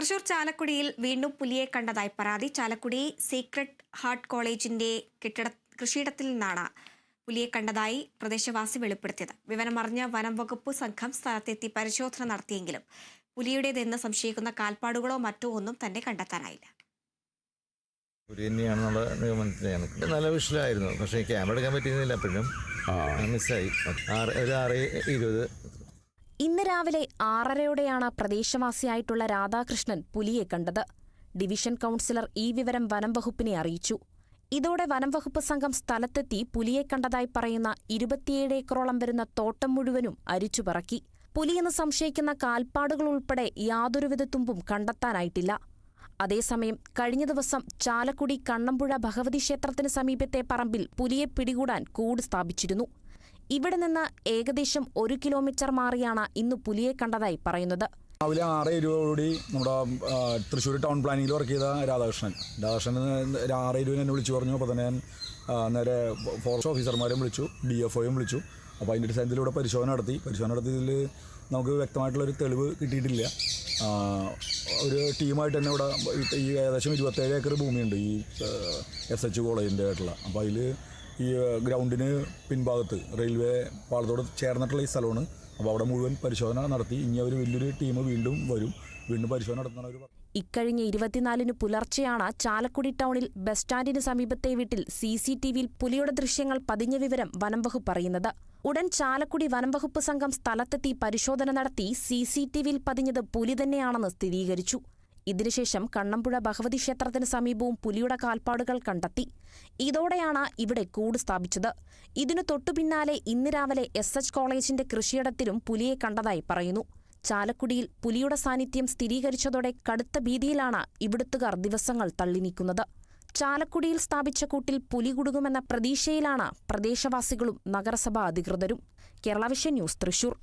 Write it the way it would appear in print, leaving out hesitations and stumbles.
തൃശൂർ ചാലക്കുടിയിൽ വീണ്ടും പുലിയെ കണ്ടതായി പരാതി. ചാലക്കുടി സീക്രട്ട് ഹാർട്ട് കോളേജിന്റെ കൃഷിയിടത്തിൽ നിന്നാണ് പുലിയെ കണ്ടതായി പ്രദേശവാസി വെളിപ്പെടുത്തിയത്. വിവരമറിഞ്ഞ വനം വകുപ്പ് സംഘം സ്ഥലത്തെത്തി പരിശോധന നടത്തിയെങ്കിലും പുലിയുടേതെന്ന് സംശയിക്കുന്ന കാൽപ്പാടുകളോ മറ്റോ ഒന്നും തന്നെ കണ്ടെത്താനായില്ല. തന്നെയാണെന്നുള്ള നിഗമനത്തിലാണ്. നല്ല വിഷയമായിരുന്നു, പക്ഷേ ക്യാമറ എടുക്കാൻ പറ്റിയിരുന്നില്ല. അപ്പോഴും മിസ്സായി. 6:20. ഇന്ന് രാവിലെ 6:30യോടെയാണ് പ്രദേശവാസിയായിട്ടുള്ള രാധാകൃഷ്ണൻ പുലിയെ കണ്ടത്. ഡിവിഷൻ കൗൺസിലർ ഈ വിവരം വനം വകുപ്പിനെ അറിയിച്ചു. ഇതോടെ വനം വകുപ്പ് സംഘം സ്ഥലത്തെത്തി പുലിയെ കണ്ടതായി പറയുന്ന 27 ഏക്കറോളം വരുന്ന തോട്ടം മുഴുവനും അരിച്ചുപറക്കി. പുലിയെന്ന് സംശയിക്കുന്ന കാൽപ്പാടുകൾ ഉൾപ്പെടെ യാതൊരുവിധ തുമ്പും കണ്ടെത്താനായിട്ടില്ല. അതേസമയം കഴിഞ്ഞ ദിവസം ചാലക്കുടി കണ്ണമ്പുഴ ഭഗവതി ക്ഷേത്രത്തിന് സമീപത്തെ പറമ്പിൽ പുലിയെ പിടികൂടാൻ കൂട് സ്ഥാപിച്ചിരുന്നു. ഇവിടെ നിന്ന് ഏകദേശം 1 കിലോമീറ്റർ മാറിയാണ് ഇന്ന് പുലിയെ കണ്ടതായി പറയുന്നത്. രാവിലെ 6:20 നമ്മുടെ തൃശ്ശൂർ ടൗൺ പ്ലാനിങ്ങിൽ വർക്ക് ചെയ്ത രാധാകൃഷ്ണൻ 6:20 എന്നെ വിളിച്ചു പറഞ്ഞു. അപ്പോൾ തന്നെ നേരെ ഫോറസ്റ്റ് ഓഫീസർമാരെയും വിളിച്ചു, DFOയും വിളിച്ചു. അപ്പോൾ അതിൻ്റെ അടിസ്ഥാനത്തിലൂടെ പരിശോധന നടത്തിയതിൽ നമുക്ക് വ്യക്തമായിട്ടുള്ളൊരു തെളിവ് കിട്ടിയിട്ടില്ല. ഒരു ടീമായിട്ട് തന്നെ ഇവിടെ ഈ ഏകദേശം 27 ഏക്കർ ഭൂമിയുണ്ട് ഈ SH കോളേജിൻ്റെ ആയിട്ടുള്ള. അപ്പോൾ അതിൽ ഈ ഗ്രൗണ്ടിന് പിൻഭാഗത്ത് റെയിൽവേ പാളത്തോട് ചേർന്നിട്ടുള്ള ഈ സ്ഥലമാണ്. അപ്പോൾ അവിടെ മുഴുവൻ പരിശോധന നടത്തി. ഇനി അവർ വലിയൊരു ടീം വീണ്ടും പരിശോധന നടത്തുന്ന ഒരു. ഇക്കഴിഞ്ഞ 24-ന് പുലർച്ചെയാണ് ചാലക്കുടി ടൗണിൽ ബസ് സ്റ്റാൻഡിന് സമീപത്തെ വീട്ടിൽ CCTVയിൽ പുലിയുടെ ദൃശ്യങ്ങൾ പതിഞ്ഞ വിവരം വനംവകുപ്പ് പറയുന്നത്. ഉടൻ ചാലക്കുടി വനംവകുപ്പ് സംഘം സ്ഥലത്തെത്തി പരിശോധന നടത്തി CCTVയിൽ പതിഞ്ഞത് പുലി തന്നെയാണെന്ന് സ്ഥിരീകരിച്ചു. ഇതിനുശേഷം കണ്ണമ്പുഴ ഭഗവതി ക്ഷേത്രത്തിന് സമീപവും പുലിയുടെ കാൽപ്പാടുകൾ കണ്ടെത്തി. ഇതോടെയാണ് ഇവിടെ കൂട് സ്ഥാപിച്ചത്. ഇതിനു തൊട്ടുപിന്നാലെ ഇന്ന് രാവിലെ SH കോളേജിന്റെ കൃഷിയിടത്തിലും പുലിയെ കണ്ടതായി പറയുന്നു. ചാലക്കുടിയിൽ പുലിയുടെ സാന്നിധ്യം സ്ഥിരീകരിച്ചതോടെ കടുത്ത ഭീതിയിലാണ് ഇവിടുത്തുകാർ ദിവസങ്ങൾ തള്ളിനീക്കുന്നത്. ചാലക്കുടിയിൽ സ്ഥാപിച്ച കൂട്ടിൽ പുലി കുടുങ്ങുമെന്ന പ്രതീക്ഷയിലാണ് പ്രദേശവാസികളും നഗരസഭാ അധികൃതരും. Kerala vision news, Thrissur.